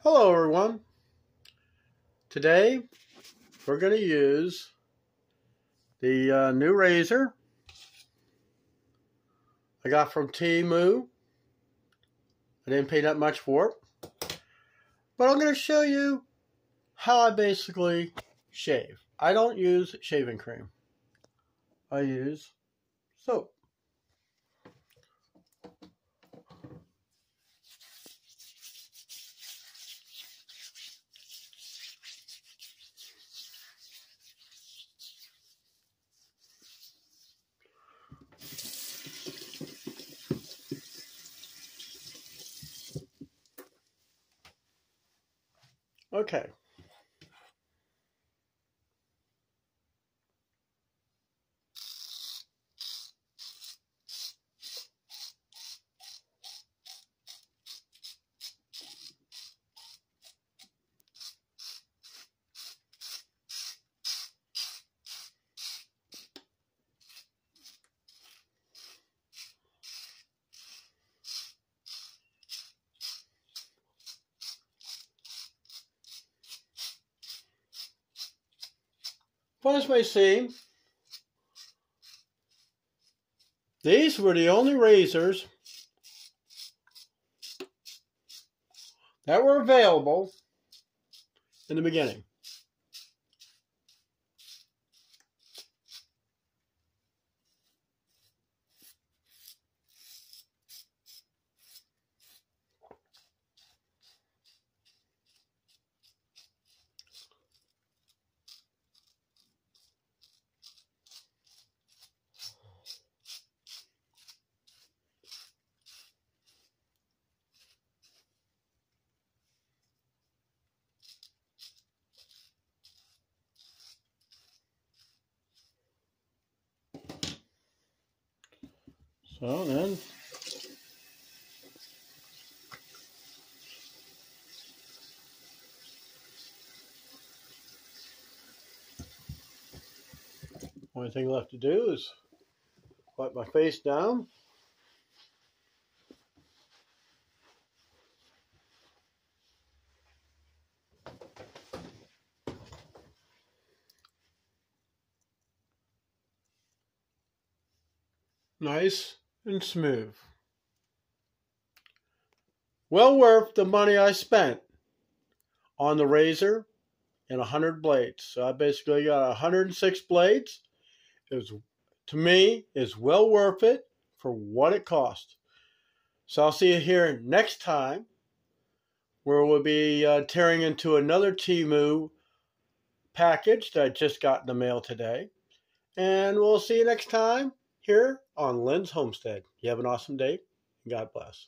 Hello everyone. Today we're going to use the new razor I got from Temu. I didn't pay that much for it, but I'm going to show you how I basically shave. I don't use shaving cream. I use soap. Okay. Fun as may seem, these were the only razors that were available in the beginning. So then, only thing left to do is wipe my face down. Nice and smooth. Well worth the money I spent on the razor and 100 blades. So I basically got 106 blades. It was, to me, is well worth it for what it cost. So I'll see you here next time, where we'll be tearing into another Temu package that I just got in the mail today. And we'll see you next time here on Lynn's Homestead. You have an awesome day. God bless.